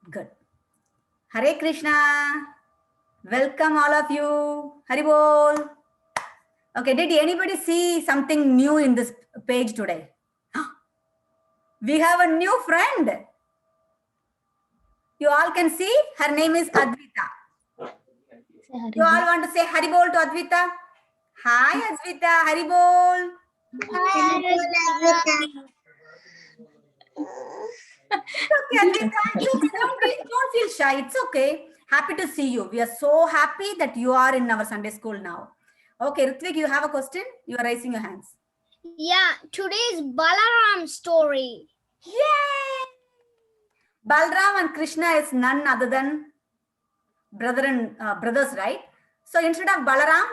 Good. Hare Krishna. Welcome all of you. Hari Bol. Okay, did anybody see something new in this page today? We have a new friend. You all can see her name is Advita. You all want to say Hari Bol to Advita? Hi Advita, Hari Bol. It's okay, Advita. It's okay. Don't feel shy. It's okay. Happy to see you. We are so happy that you are in our Sunday school now. Okay, Ritvik, you have a question? You are raising your hands. Yeah, today's Balaram story. Yay! Balram and Krishna is none other than brothers, right? So instead of Balaram,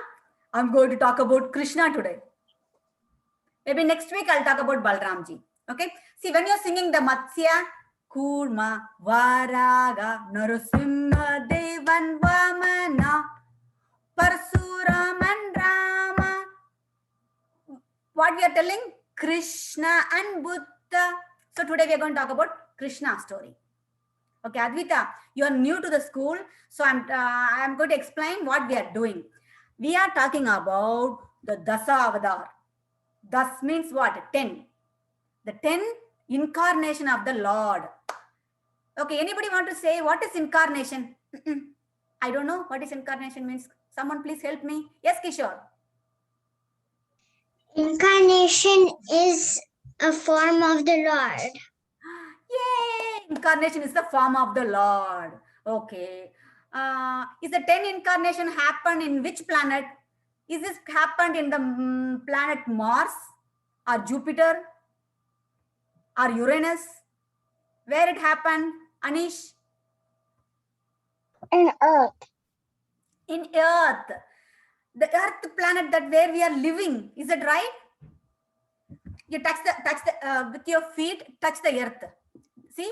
I'm going to talk about Krishna today. Maybe next week I'll talk about Balramji. Okay. See, when you're singing the Matsya, Kurma, Varaga, Narasimha, Devan, Vamana, Parsuram, Rama. What we are telling? Krishna and Buddha. So today we are going to talk about Krishna story. Okay, Advita, you are new to the school, so I'm going to explain what we are doing. We are talking about the Dasa Avadar. Das means what? 10. The 10 incarnation of the Lord. Okay, anybody want to say what is incarnation? I don't know what is incarnation means. Someone please help me. Yes, Kishore. Incarnation is a form of the Lord. Yay! Incarnation is the form of the Lord. Okay. Is the 10 incarnation happened in which planet? Is this happened in the planet Mars or Jupiter or Uranus? Where it happened, Anish? In Earth. In Earth. The Earth planet that where we are living. Is it right? You touch the with your feet, touch the earth. See?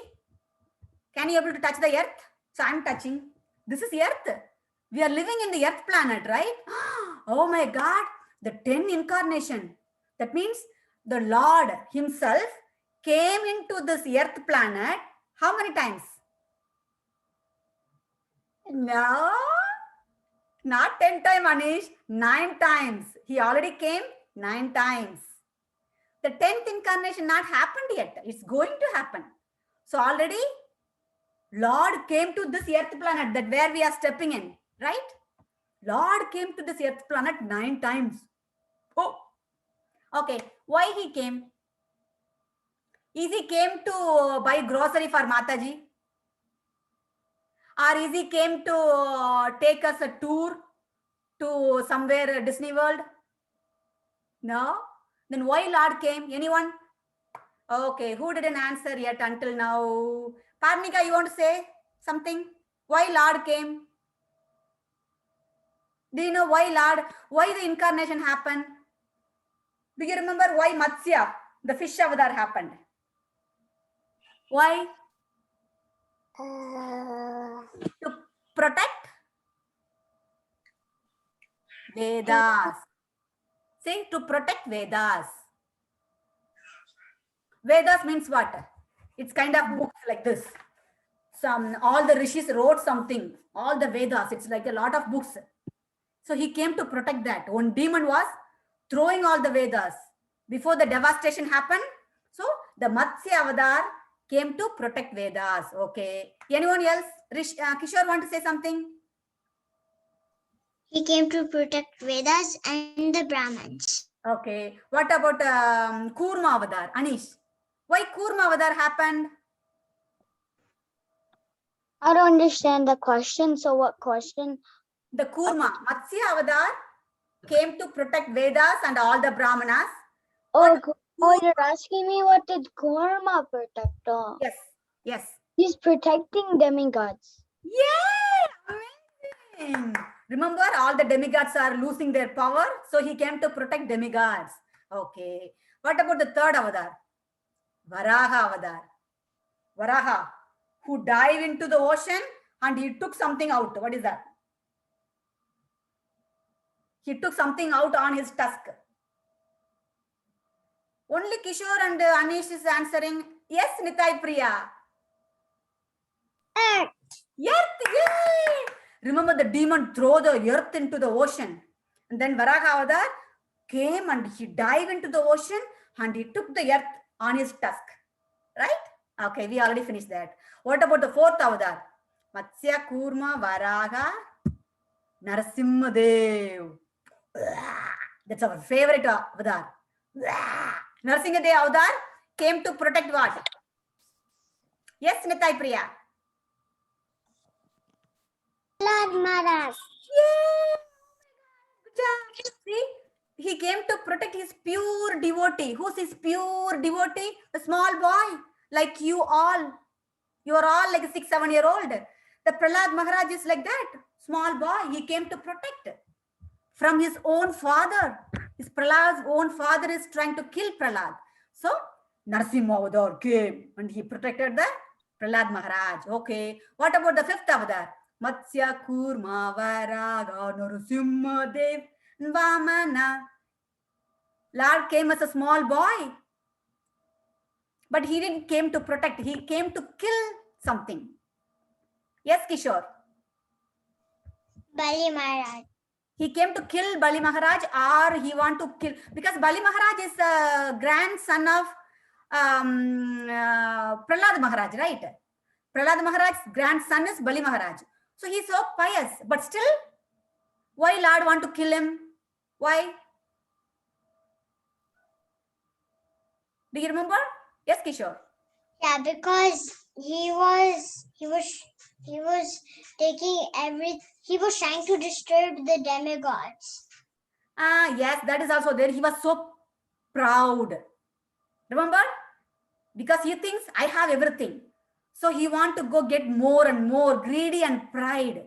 Can you able to touch the earth? So I'm touching. This is earth. We are living in the earth planet, right? Oh my God. The 10 incarnation. That means the Lord himself came into this earth planet. How many times? No. Not 10 times, Anish. 9 times. He already came 9 times. The 10th incarnation not happened yet. It's going to happen. So already Lord came to this earth planet that where we are stepping in, right? Lord came to this earth planet 9 times. Oh, okay. Why he came? Is he came to buy grocery for Mataji? Or is he came to take us a tour to somewhere Disney World? No. Then why Lord came? Anyone? Okay, who didn't answer yet until now? Parnika, you want to say something? Why Lord came? Do you know why Lord? Why the incarnation happened? Do you remember why Matsya, the fish avatar, happened? Why? To protect Vedas. See, to protect Vedas. Vedas means what? It's kind of books like this. All the rishis wrote something. All the Vedas. It's like a lot of books. So he came to protect that. One demon was throwing all the Vedas before the devastation happened. So the Matsya Avadar came to protect Vedas. Okay. Anyone else? Kishore want to say something? He came to protect Vedas and the Brahmins. Okay. What about Kurma Avadar? Anish. Why Kurma Avadar happened? I don't understand the question. So what question? The Kurma. Matsya Avadar came to protect Vedas and all the Brahmanas. You're asking me what did Kurma protect? Yes. Yes. He's protecting demigods. Yeah, amazing. Remember, all the demigods are losing their power, so he came to protect demigods. Okay. What about the third avatar? Varaha avatar. Varaha, who dived into the ocean and he took something out. What is that? He took something out on his tusk. Only Kishore and Anish is answering. Yes, Nitai Priya. remember the demon throw the earth into the ocean. And then Varaha Avatar came and he dived into the ocean and he took the earth on his tusk. Right? Okay, we already finished that. What about the fourth Avatar? Matsya, Kurma, Varaha, Narasimhadev. That's our favorite Avatar. Narasimhadev Avatar came to protect what? Yes, Nitai Priya. Prahlad Maharaj. Yay! Good job. See, he came to protect his pure devotee. Who's his pure devotee? A small boy, like you all. You are all like a 6-7-year-old. The Prahlad Maharaj is like that. Small boy, he came to protect from his own father. His Prahlad's own father is trying to kill Prahlad. So, Narasimha Avatar came and he protected the Prahlad Maharaj. Okay. What about the fifth Avatar? Matsya, Kurma, Varaha, Narasimha Dev, Vamana. Lord came as a small boy. But he didn't came to protect. He came to kill something. Yes, Kishore. Bali Maharaj. He came to kill Bali Maharaj, or he want to kill, because Bali Maharaj is a grandson of Prahlad Maharaj, right? Prahlad Maharaj's grandson is Bali Maharaj. So he's so pious, but still, why Lord want to kill him? Why? Do you remember? Yes, Kishore. Yeah, because he was taking he was trying to disturb the demigods. Yes, that is also there. He was so proud. Remember? Because he thinks I have everything. So he want to go get more and more, greedy and pride.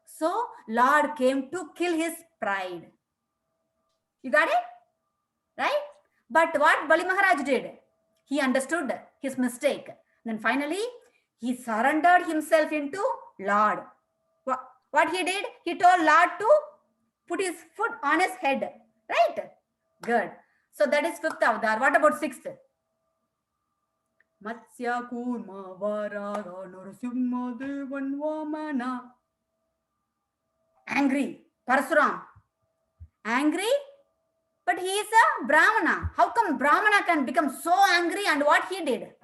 So Lord came to kill his pride. You got it? Right? But what Bali Maharaj did? He understood his mistake. Then finally, he surrendered himself into Lord. What he did? He told Lord to put his foot on his head. Right? Good. So that is fifth Avatar. What about sixth? Matsya, Kurma, Varaha, Narasimha Devan, Vamana. Angry. Parasuram. Angry? But he is a Brahmana. How come Brahmana can become so angry, and what he did?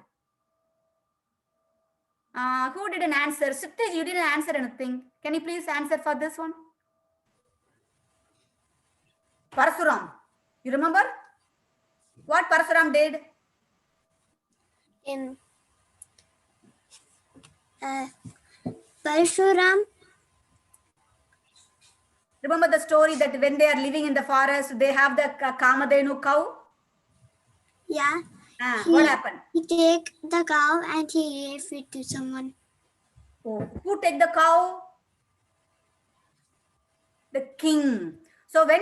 Who didn't answer? Siddhesh, you didn't answer anything. Can you please answer for this one? Parasuram. You remember? What Parasuram did? Parshuram. Remember the story that when they are living in the forest, they have the Kamadhenu cow? Yeah. What happened? He take the cow and he gave it to someone. Oh, who take the cow? The king. So when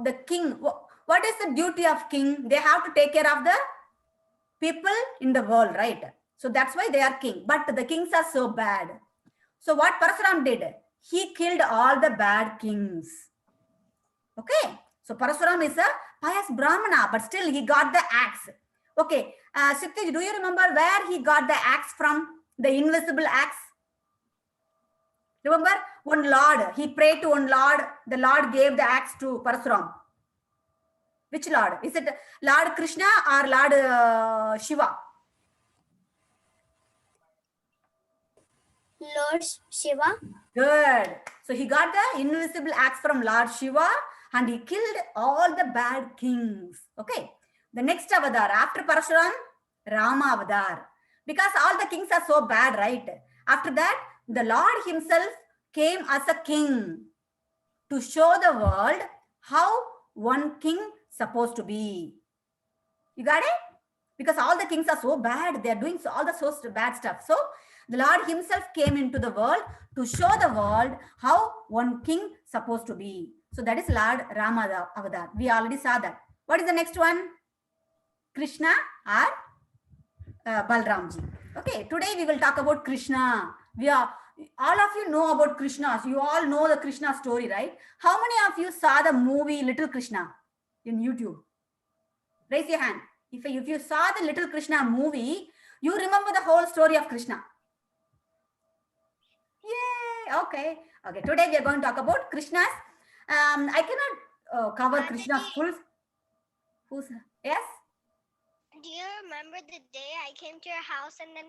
the king, what is the duty of king? They have to take care of the people in the world, right? So that's why they are king. But the kings are so bad. So what Parasuram did? He killed all the bad kings. Okay. So Parasuram is a pious Brahmana, but still he got the axe. Okay. Siddhesh, do you remember where he got the axe from? The invisible axe? Remember, one Lord, he prayed to one Lord, the Lord gave the axe to Parasuram. Which Lord? Is it Lord Krishna or Lord Shiva? Lord Shiva. Good. So he got the invisible axe from Lord Shiva and he killed all the bad kings. Okay. The next avatar after Parashuram, Rama avatar. Because all the kings are so bad, right? After that, the Lord himself came as a king to show the world how one king supposed to be. You got it? Because all the kings are so bad. They are doing all the so bad stuff. So the Lord himself came into the world to show the world how one king supposed to be. So that is Lord Rama avatar. We already saw that. What is the next one? Krishna or Balramji. Okay, today we will talk about Krishna. All of you know about Krishna. So you all know the Krishna story, right? How many of you saw the movie Little Krishna in YouTube? Raise your hand. If you saw the Little Krishna movie, you remember the whole story of Krishna. Okay. Today we are going to talk about Krishna's. I cannot cover Krishna's full. Who's yes? Do you remember the day I came to your house and then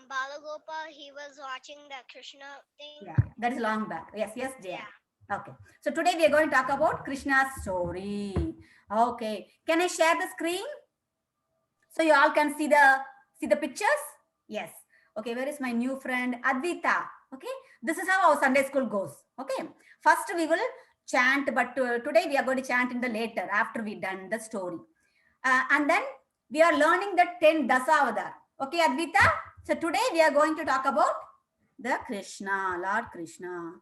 Balagopal, he was watching the Krishna thing? Yeah, that is long back. Yes, Jaya. Yeah. Okay. So today we are going to talk about Krishna's story. Okay. Can I share the screen so you all can see the pictures? Yes. Okay. Where is my new friend Advita? Okay. This is how our Sunday school goes. Okay. First we will chant, but today we are going to chant in the later after we done the story, and then we are learning the 10 Dasavadar. Okay, Advita. So today we are going to talk about the Krishna, Lord Krishna.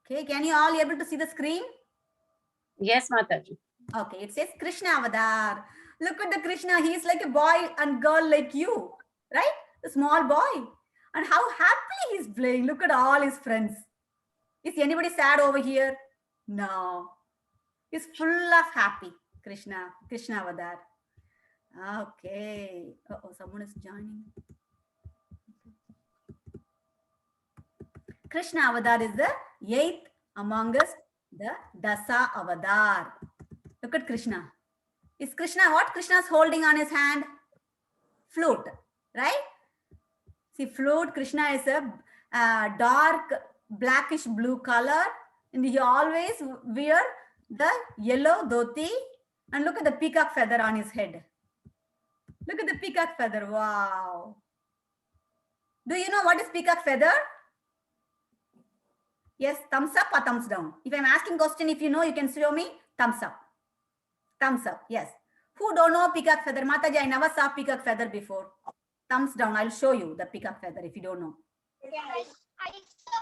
Okay, can you all able to see the screen? Yes, Mataji. Okay, it says Krishna Avadar. Look at the Krishna. He is like a boy and girl like you, right? A small boy. And how happily he's playing. Look at all his friends. Is anybody sad over here? No. He's full of happy. Krishna Avadar. Okay. Oh, someone is joining. Krishna Avadar is the 8th amongst the Dasa Avadar. Look at Krishna. Is Krishna what? Krishna is holding on his hand? Flute, right? See, flute, Krishna is a dark blackish blue color, and he always wear the yellow dhoti, and look at the peacock feather on his head. Look at the peacock feather. Wow. Do you know what is peacock feather? Yes, thumbs up or thumbs down? If I'm asking question, if you know, you can show me thumbs up. Thumbs up, yes. Who don't know peacock feather? Mataji, I never saw peacock feather before. Thumbs down. I'll show you the peacock feather if you don't know. Yes, I saw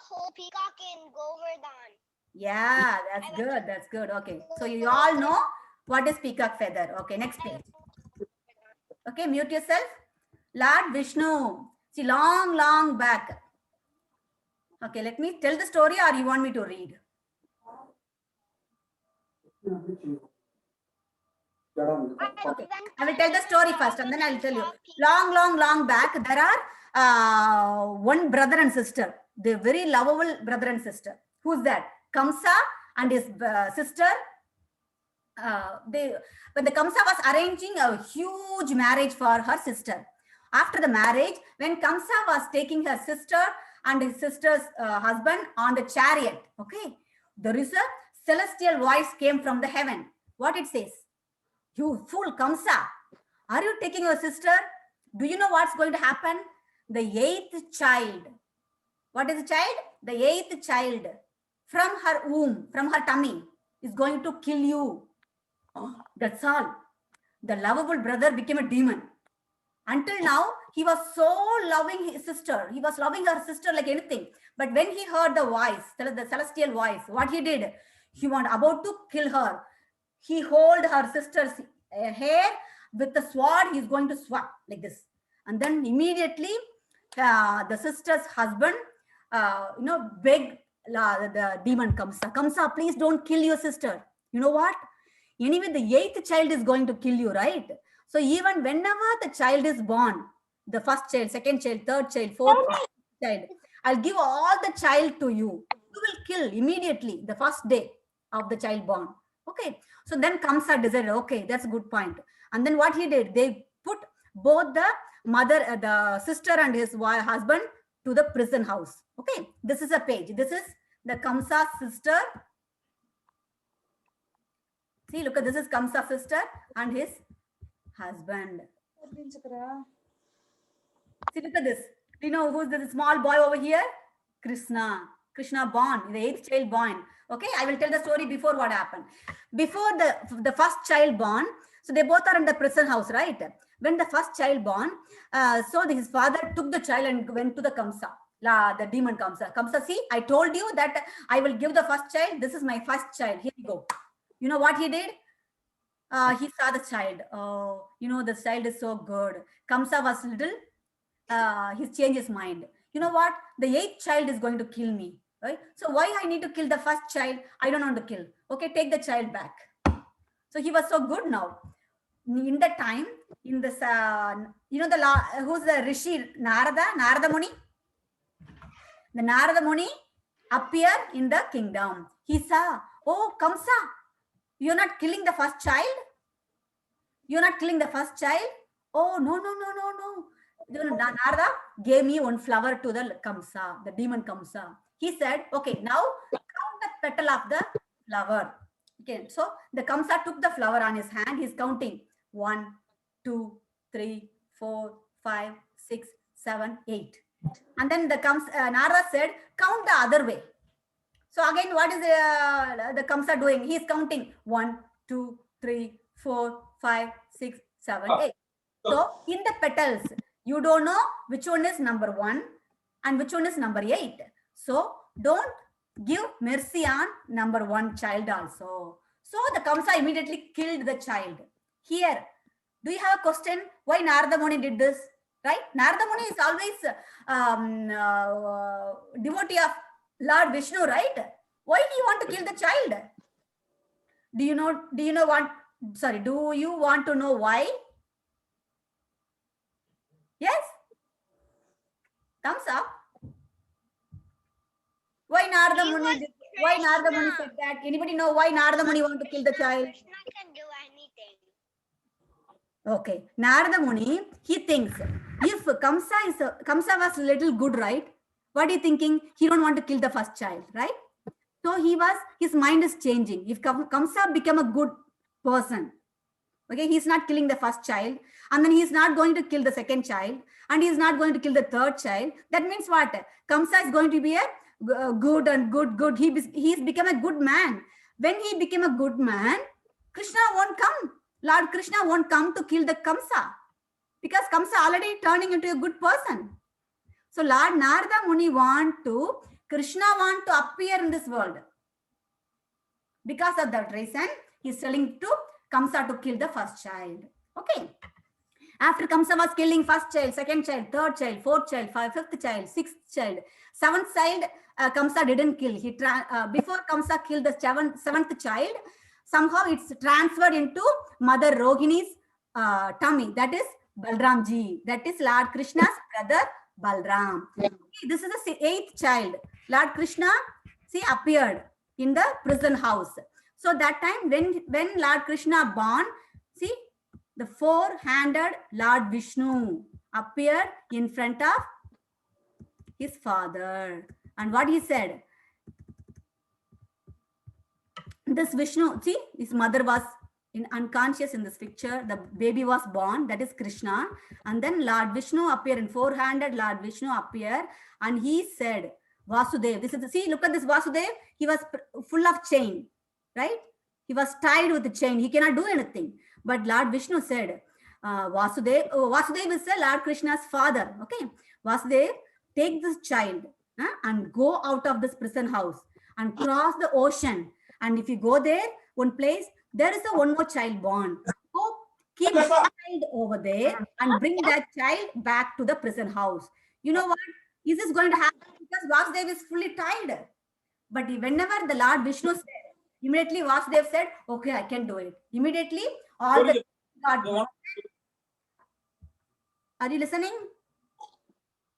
whole peacock in Govardhan. Yeah, that's good. That's good. Okay. So you all know what is peacock feather. Okay, next page. Okay, mute yourself. Lord Vishnu. See, long back. Okay, let me tell the story or you want me to read? Okay, I will tell the story first and then I'll tell you. Long back, there are one brother and sister. They're very lovable brother and sister. Who's that? Kamsa and his sister. When the Kamsa was arranging a huge marriage for her sister. After the marriage, when Kamsa was taking her sister and his sister's husband on the chariot, okay, there is a celestial voice came from the heaven. What it says? You fool Kamsa, are you taking your sister? Do you know what's going to happen? The 8th child. What is the child? The 8th child from her womb, from her tummy, is going to kill you. Oh, that's all. The lovable brother became a demon. Until now, he was so loving his sister. He was loving her sister like anything. But when he heard the voice, the celestial voice, what he did? He was about to kill her. He held her sister's hair with the sword. He's going to swat like this. And then immediately, the sister's husband, begged the demon Kamsa. Kamsa, please don't kill your sister. You know what? Anyway, the 8th child is going to kill you, right? So even whenever the child is born, the first child, second child, third child, fourth child, I'll give all the child to you. You will kill immediately the first day of the child born. Okay. So then Kamsa decided, okay, that's a good point. And then what he did, they put both the mother, the sister and his husband to the prison house. Okay. This is a page. This is the Kamsa's sister. See, look at this is Kamsa's sister and his husband. See, look at this. Do you know who's the small boy over here? Krishna. Krishna born, the 8th child born. Okay, I will tell the story before what happened. Before the first child born, so they both are in the prison house, right? When the first child born, so his father took the child and went to the Kamsa, the demon Kamsa. Kamsa, see, I told you that I will give the first child. This is my first child. Here you go. You know what he did? He saw the child. Oh, the child is so good. Kamsa was little. He's changed his mind. You know what? The 8th child is going to kill me. right? So why I need to kill the first child? I don't want to kill. Okay, take the child back. So he was so good now. In the time, in this, who's the Rishi? Narada Muni? The Narada Muni appeared in the kingdom. He saw, oh, Kamsa, you're not killing the first child? You're not killing the first child? Oh, no. Narada gave me one flower to the Kamsa, the demon Kamsa. He said, okay, now count the petal of the flower. Okay, so the Kamsa took the flower on his hand. He's counting 1, 2, 3, 4, 5, 6, 7, 8. And then the Narada said, count the other way. So again, what is the Kamsa doing? He's counting 1, 2, 3, 4, 5, 6, 7, 8. So in the petals, you don't know which one is number 1 and which one is number 8. So don't give mercy on number 1 child also. So the Kamsa immediately killed the child. Here, do you have a question? Why Narada Muni did this? Right? Narada Muni is always devotee of Lord Vishnu, right? Why do you want to kill the child? Do you want to know why? Yes? Thumbs up. Why Narada Muni said that? Anybody know why Narada Muni want to kill the child? Krishna can do anything. Okay. Narada Muni, he thinks if Kamsa was a little good, right? What are you thinking? He don't want to kill the first child, right? So his mind is changing. If Kamsa become a good person, okay, he's not killing the first child, and then he's not going to kill the second child, and he's not going to kill the third child. That means what? Kamsa is going to be a good. He's become a good man. When he became a good man, Krishna won't come. Lord Krishna won't come to kill the Kamsa, because Kamsa already turning into a good person. So Lord Narada Muni Krishna want to appear in this world. Because of that reason, he's telling to Kamsa to kill the first child. Okay. After Kamsa was killing first child, second child, third child, fourth child, fifth child, sixth child, seventh child, Kamsa didn't kill. Before Kamsa killed the seventh child, somehow it's transferred into Mother Rohini's tummy. That is Balramji. That is Lord Krishna's brother Balram. Okay, this is the 8th child. Lord Krishna, appeared in the prison house. So that time when Lord Krishna born, the 4-handed Lord Vishnu appeared in front of his father. And what he said? This Vishnu, his mother was unconscious in this picture. The baby was born, that is Krishna. And then Lord Vishnu appeared in 4-handed Lord Vishnu appeared, and he said, Vasudev, look at this Vasudev. He was full of chain, right? He was tied with the chain. He cannot do anything. But Lord Vishnu said, Vasudev is Lord Krishna's father. Okay, Vasudev, take this child and go out of this prison house and cross the ocean. And if you go there, one place, there is one more child born. Go keep the child over there and bring that child back to the prison house. You know what? Is this going to happen? Because Vasudev is fully tied. But whenever the Lord Vishnu said, immediately Vasudev said, okay, I can do it. Immediately, all the God. Are you listening?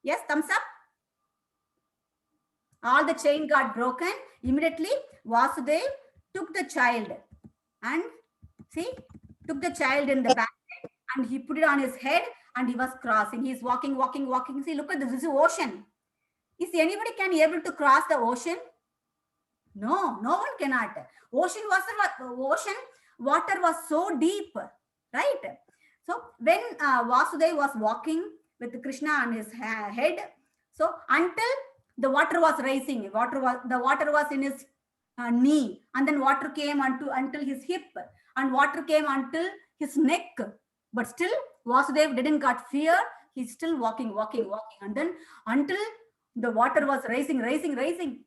Yes, thumbs up. All the chain got broken. Immediately, Vasudev took the child and took the child in the basket and he put it on his head and he was crossing. He's walking. See, look at this. This is ocean. Is anybody can be able to cross the ocean? No one cannot. Ocean water was so deep, right? So when Vasudev was walking with Krishna on his head, so until the water was rising, the water was in his knee, and then water came until his hip, and water came until his neck. But still, Vasudev didn't got fear. He's still walking, and then until the water was rising. And then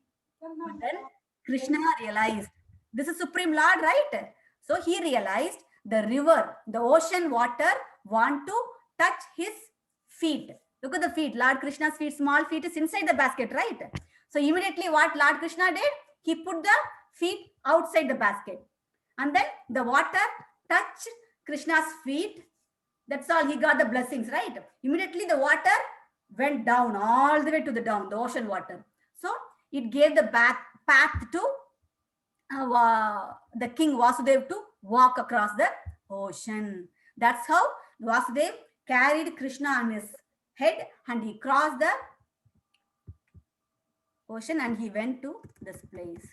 Krishna realized this is Supreme Lord, right? So he realized the river, the ocean water want to touch his feet. Look at the feet. Lord Krishna's feet, small feet is inside the basket, right? So immediately what Lord Krishna did? He put the feet outside the basket. And then the water touched Krishna's feet. That's all. He got the blessings, right? Immediately the water went down all the way to the down, the ocean water. So it gave the path to the king Vasudev to walk across the ocean. That's how Vasudev carried Krishna on his head and he crossed the ocean and he went to this place.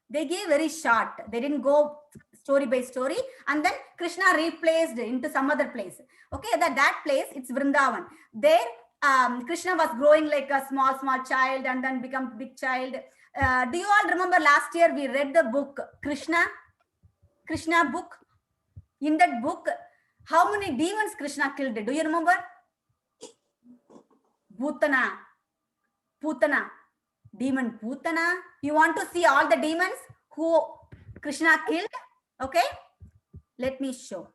They gave very short. They didn't go story by story. And then Krishna replaced into some other place. Okay, that place, it's Vrindavan. There, Krishna was growing like a small child and then become big child. Do you all remember last year we read the book Krishna book? In that book, how many demons Krishna killed? Do you remember? Putana, demon Putana. You want to see all the demons who Krishna killed? Okay, let me show.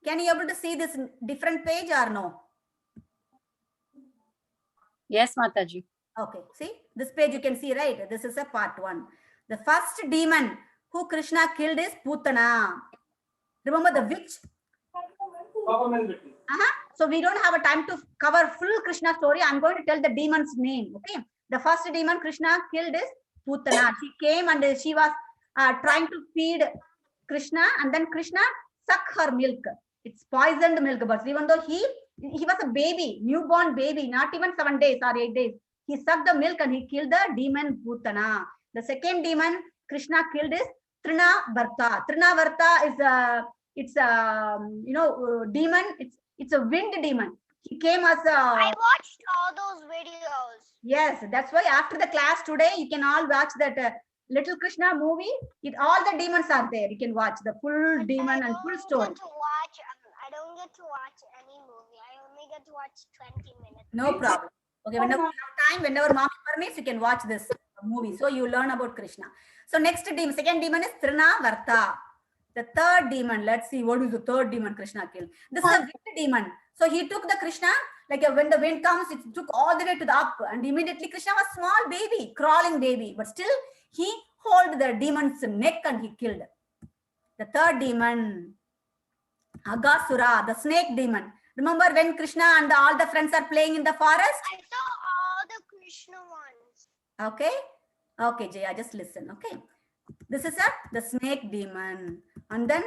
Can you able to see this different page or no? Yes, Mataji. Okay, see this page you can see, right? This is a part 1. The first demon who Krishna killed is Putana. Remember the witch? So we don't have a time to cover full Krishna story. I'm going to tell the demon's name. Okay, the first demon Krishna killed is Putana. She came and she was trying to feed Krishna, and then Krishna sucked her milk. It's poisoned milk, but even though he was a baby, newborn baby, not even 7 days or 8 days, he sucked the milk and he killed the demon Putana. The second demon Krishna killed is Trinavarta. Trinavarta is it's a demon. It's a wind demon. He came as a. I watched all those videos. Yes, that's why after the class today, you can all watch that Little Krishna movie. All the demons are there. You can watch the full demon and full story. I don't get to watch any movie. I only get to watch 20 minutes. No problem. Okay, whenever you have time, whenever mommy permits, you can watch this movie. So you learn about Krishna. So next demon, second demon is Trinavarta. The third demon, let's see, what is the third demon Krishna killed? This is a wind demon. So he took the Krishna, like when the wind comes, it took all the way to the up. And immediately Krishna was small baby, crawling baby. But still, he held the demon's neck and he killed. The third demon, Agasura, the snake demon. Remember when Krishna and all the friends are playing in the forest? I saw all the Krishna ones. Okay. Okay, Jaya, just listen. Okay. This is the snake demon. And then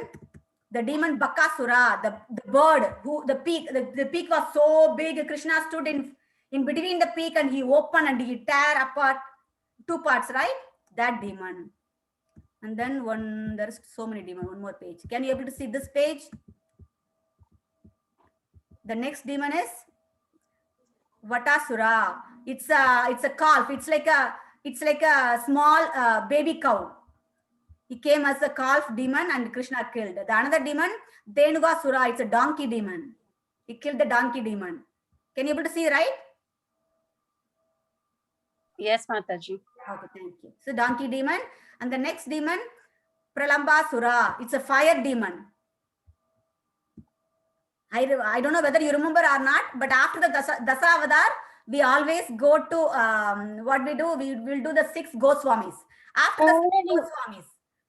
the demon Bakasura, the bird, who the peak was so big. Krishna stood in between the peak and he opened and he tear apart 2 parts, right? That demon. And then there's so many demons. One more page. Can you able to see this page? The next demon is Vatasura. It's a calf. It's like a small baby cow. He came as a calf demon and Krishna killed. The another demon, Denugasura, it's a donkey demon. He killed the donkey demon. Can you able to see, right? Yes, Mataji. Okay, thank you. So donkey demon. And the next demon, Pralambasura. It's a fire demon. I don't know whether you remember or not, but after the Dasavadar, we always go to, what we do, we will do the 6 Goswamis. After the 6 Goswamis,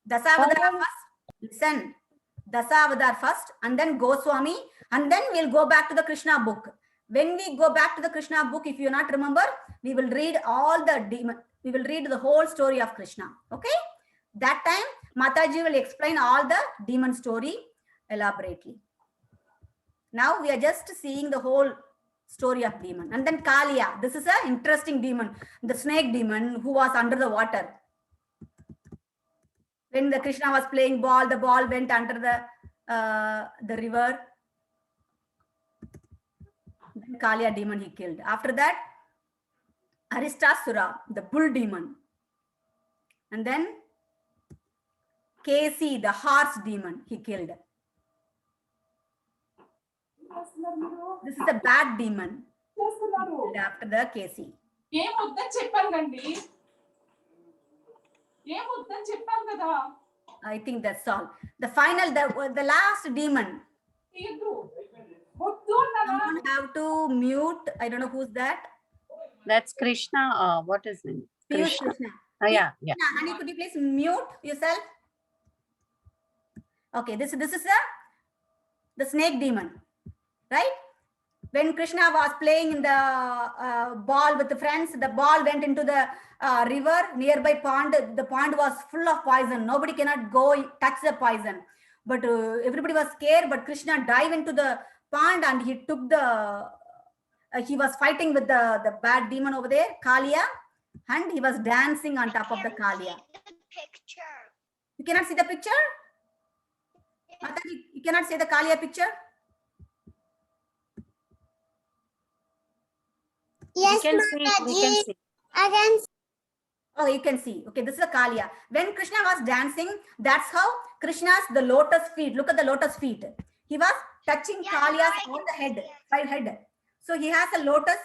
Dasavadar first, listen, Dasavadar first, and then Goswami, and then we'll go back to the Krishna book. When we go back to the Krishna book, if you not remember, we will read all the demon, we will read the whole story of Krishna. Okay? That time, Mataji will explain all the demon story elaborately. Now we are just seeing the whole story of demon. And then Kaliya. This is an interesting demon. The snake demon who was under the water. When the Krishna was playing ball, the ball went under the river. Then Kaliya demon he killed. After that, Aristasura, the bull demon. And then Kesi, the horse demon, he killed. This is a bad demon. After the Kesi. I think that's all. The final, the last demon. Someone have to mute. I don't know who's that. That's Krishna. What is it? Piyush Krishna. Krishna. Yeah. Krishna, honey, could you please mute yourself? Okay, this is the snake demon, right? When Krishna was playing in the ball with the friends, the ball went into the river nearby pond. The pond was full of poison. Nobody cannot go touch the poison. But everybody was scared. But Krishna dived into the pond and he took the. He was fighting with the bad demon over there, Kalia, and he was dancing on top of the Kalia. The picture. You cannot see the picture? Mataji, you cannot see the Kalia picture? Yes, We can see. I can. Oh, you can see. Okay, this is a Kalia. When Krishna was dancing, that's how Krishna's the lotus feet. Look at the lotus feet. He was touching Yeah, Kalia's I on the can head, see it. side head. So he has a lotus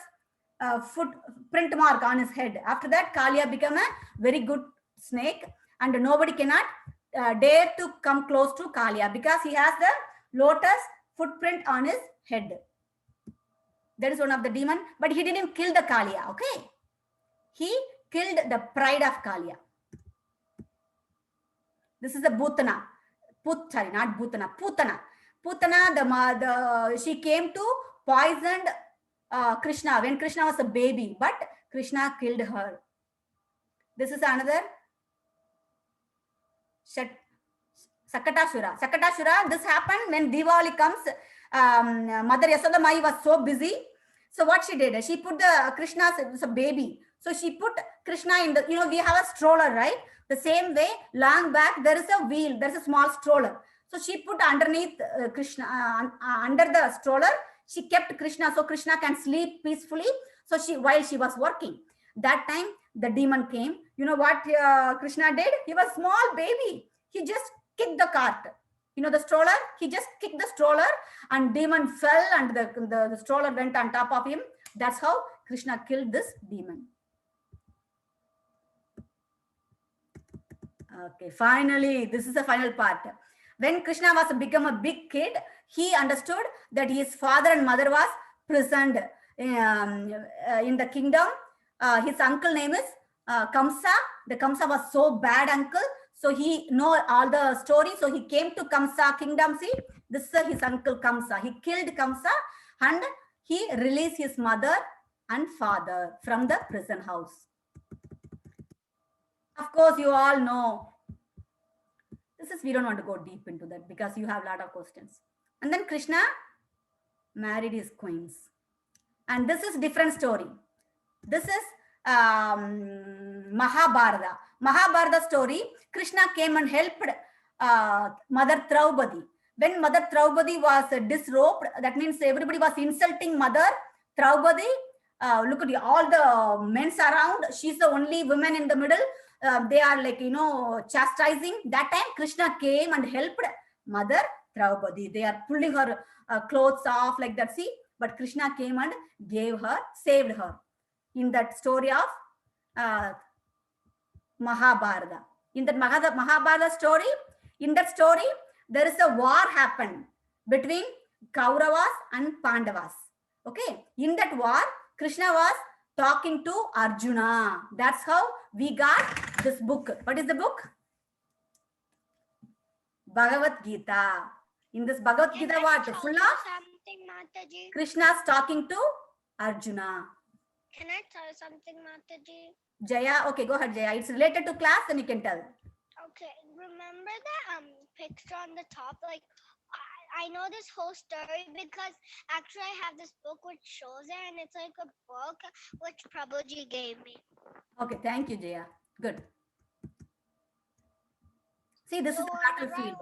footprint mark on his head. After that, Kalia became a very good snake, and nobody cannot dare to come close to Kalia because he has the lotus footprint on his head. That is one of the demon, but he didn't kill the Kalia. Okay, he killed the pride of Kalia. This is the Bhutana. Sorry, not Bhutana. Putana. Putana, she came to poisoned Krishna when Krishna was a baby, but Krishna killed her. This is another Sakatashura. Sakatashura, this happened when Diwali comes. Mother Yasoda Mai was so busy. So what she did, she put the Krishna, it's a baby. So she put Krishna in the, we have a stroller, right? The same way, long back, there is a wheel, there's a small stroller. So she put underneath Krishna, under the stroller, she kept Krishna so Krishna can sleep peacefully. So while she was working, that time the demon came. You know what Krishna did? He was small baby. He just kicked the cart. The stroller, he just kicked the stroller and demon fell and the stroller went on top of him. That's how Krishna killed this demon. Okay, finally, this is the final part. When Krishna was become a big kid, he understood that his father and mother was prisoned in the kingdom. His uncle name is Kamsa. The Kamsa was so bad uncle. So he know all the story. So he came to Kamsa kingdom. See, this is his uncle Kamsa. He killed Kamsa and he released his mother and father from the prison house. Of course, you all know. We don't want to go deep into that because you have a lot of questions. And then Krishna married his queens. And this is different story. This is Mahabharata. Mahabharata story, Krishna came and helped Mother Draupadi. When Mother Draupadi was disrobed, that means everybody was insulting Mother Draupadi. Look at you, all the men around. She's the only woman in the middle. They are like, chastising. That time Krishna came and helped Mother Draupadi. They are pulling her clothes off like that. See, but Krishna came and gave her, saved her. In that story of Mahabharata. In that Mahabharata story, there is a war happened between Kauravas and Pandavas. Okay, in that war, Krishna was talking to Arjuna. That's how we got this book. What is the book? Bhagavad Gita. In this Bhagavad Gita, what? Full of something, Mataji? Krishna's talking to Arjuna. Can I tell something, Mataji? Jaya, okay, go ahead, Jaya. It's related to class and you can tell. Okay, remember that picture on the top? Like, I know this whole story because actually I have this book which shows it, and it's like a book which Prabhuji gave me. Okay, thank you, Jaya. Good. See, this is the battlefield.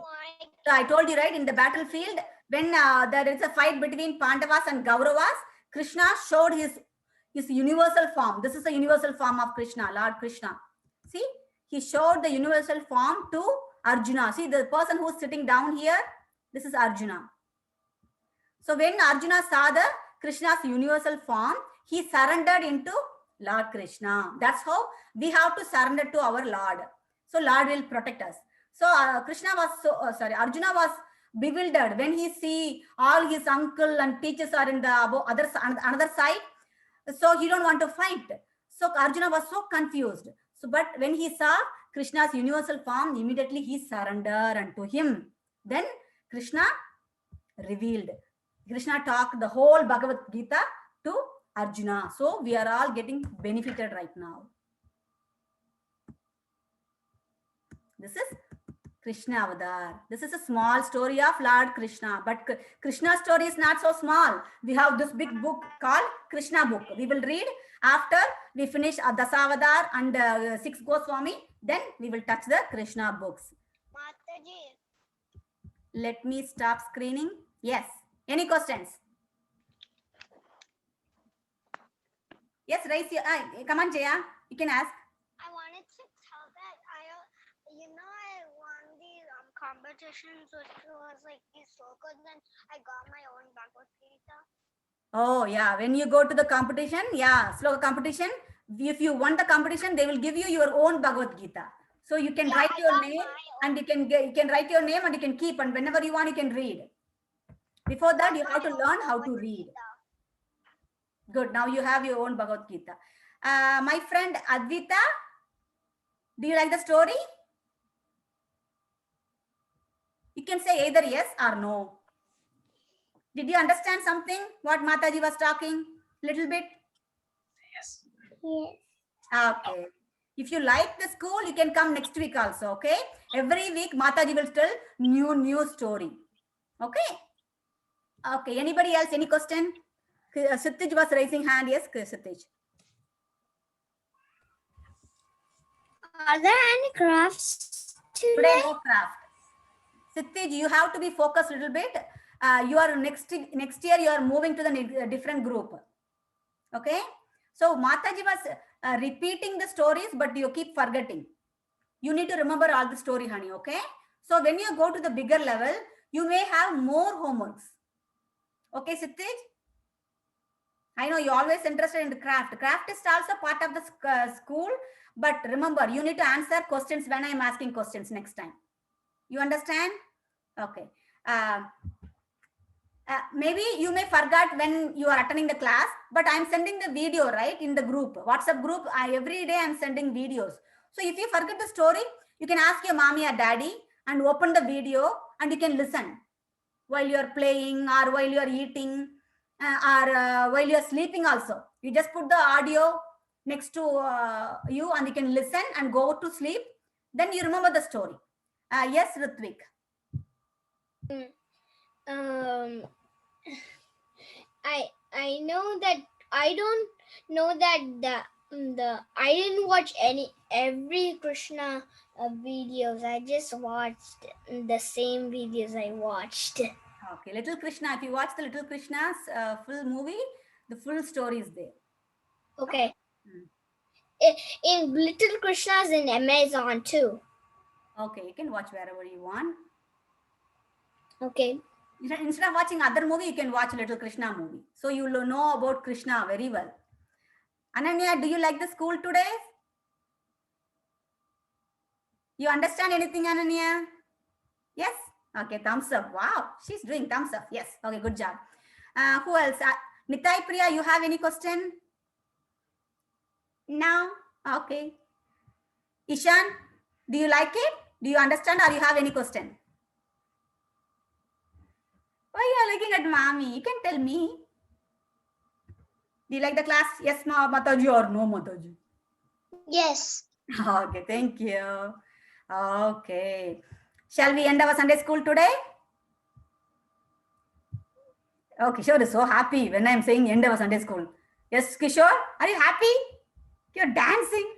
So I told you, right, in the battlefield, when there is a fight between Pandavas and Kauravas, Krishna showed his universal form. This is the universal form of Krishna, Lord Krishna. See, he showed the universal form to Arjuna. See, the person who's sitting down here, this is Arjuna. So when Arjuna saw the Krishna's universal form, he surrendered into Lord Krishna. That's how we have to surrender to our Lord. So Lord will protect us. So Arjuna was bewildered when he see all his uncle and teachers are in the another side. So he don't want to fight. So Arjuna was so confused. So, but when he saw Krishna's universal form, immediately he surrendered unto him. Then Krishna revealed. Krishna talked the whole Bhagavad Gita to Arjuna. So we are all getting benefited right now. This is Krishna Avatar. This is a small story of Lord Krishna, but Krishna's story is not so small. We have this big book called Krishna book. We will read after we finish Dasavadar and 6 Goswami. Then we will touch the Krishna books. Mataji. Let me stop screening. Yes. Any questions? Yes, raise your come on, Jaya. You can ask. I wanted to tell that I won these competitions, which was like these slokas, and I got my own Bhagavad Gita. Oh yeah, when you go to the competition, yeah, sloka competition. If you won the competition, they will give you your own Bhagavad Gita. So you can write your name, and you can write your name, and you can keep, and whenever you want, you can read. Before that, you have to learn how to read. Good. Now you have your own Bhagavad Gita. My friend Advita, do you like the story? You can say either yes or no. Did you understand something? What Mataji was talking? Little bit? Yes. Yes. Okay. If you like the school, you can come next week also. Okay. Every week, Mataji will tell new story. Okay. Okay. Anybody else? Any question? Sittij was raising hand. Yes, Sittij. Are there any crafts Today no craft. Sittij, you have to be focused a little bit. You are next year you are moving to the different group. Okay. So Mataji was repeating the stories, but you keep forgetting. You need to remember all the story, honey. Okay. So when you go to the bigger level, you may have more homeworks. Okay, Sittij? I know you're always interested in the craft. Craft is also part of the school, but remember, you need to answer questions when I'm asking questions next time. You understand? Okay. Maybe you may forget when you are attending the class, but I'm sending the video, right, in the group, WhatsApp group. Every day I'm sending videos. So if you forget the story, you can ask your mommy or daddy and open the video and you can listen while you're playing or while you're eating or while you're sleeping also. You just put the audio next to you and you can listen and go to sleep. Then you remember the story. Yes, Ritvik. I know that I don't know that I didn't watch every Krishna videos. I just watched the same videos I watched. Okay, Little Krishna. If you watch the Little Krishna's full movie, the full story is there. Okay. In Little Krishna's in Amazon too. Okay, you can watch wherever you want. Okay. Instead of watching other movie, you can watch Little Krishna movie. So you will know about Krishna very well. Ananya, do you like the school today? You understand anything, Ananya? Yes? Okay, thumbs up. Wow, she's doing thumbs up. Yes. Okay, good job. Who else? Nitai Priya, you have any question? No? Okay. Ishan, do you like it? Do you understand or you have any question? Why you are looking at mommy? You can tell me. Do you like the class? Yes, Mataji or no, Mataji? Yes. Okay, thank you. Okay. Shall we end our Sunday school today? Oh, Kishore is so happy when I'm saying end our Sunday school. Yes, Kishore, are you happy? You're dancing.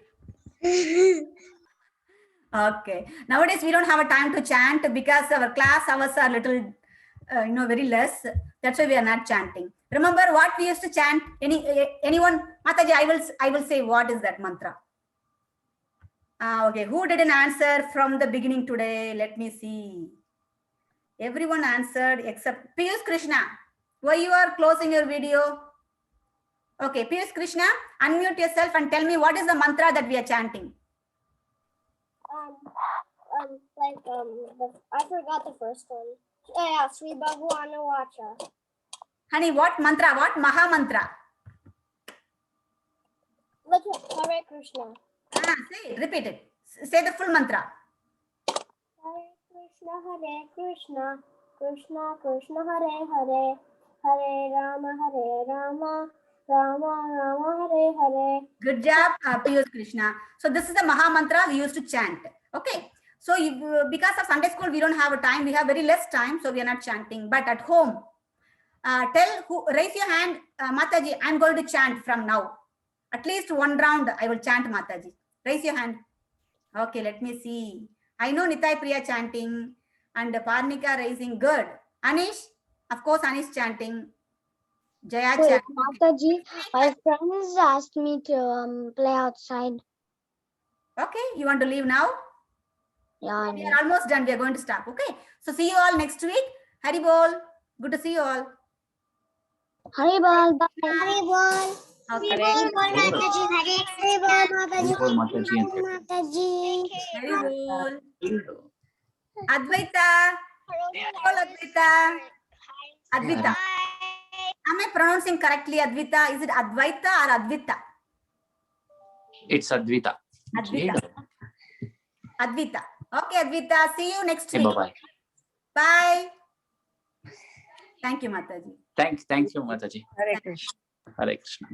Okay. Nowadays, we don't have a time to chant because our class hours are little, very less. That's why we are not chanting. Remember what we used to chant? Anyone? Mataji, I will say what is that mantra. Okay. Who didn't answer from the beginning today? Let me see. Everyone answered except Piyush Krishna. Why you are closing your video? Okay, Piyush Krishna, unmute yourself and tell me what is the mantra that we are chanting. I forgot the first one. Yeah, Sri Bhagavana Vacha. Honey, what mantra? What Maha Mantra? Krishna. Say it, repeat it. Say the full mantra. Hare Krishna, Krishna Krishna, Hare Hare, Hare Rama, Rama Rama, Hare Hare. Good job, Piyush Krishna. So this is the Maha Mantra we used to chant. Okay. So because of Sunday school, we don't have a time. We have very less time, so we are not chanting. But at home, raise your hand, Mataji. I'm going to chant from now. At least one round, I will chant Mataji. Raise your hand. Okay, let me see. I know Nitai Priya chanting and Parnika raising. Good. Anish, of course, Anish chanting. Jaya Wait, chanting. Mataji, my friends asked me to play outside. Okay, you want to leave now? Yeah, We are almost done. We are going to stop. Okay. So see you all next week. Hari Bol. Good to see you all. Hari Bol, bye. Hari Bol. Okay. Hari Bol, Mataji. Hari Bol, Mataji. Bol Mataji and Mataji. Hari Bol. Advaita. Bol Advaita. Advaita. Bye. Am I pronouncing correctly, Advaita? Is it Advaita or Advita? It's Advita. Advita. Advita. Okay, Advita. See you next Hey, week. bye-bye. Bye. Thank you, Mataji. Thank you, Mataji. Hare Krishna. Hare Krishna.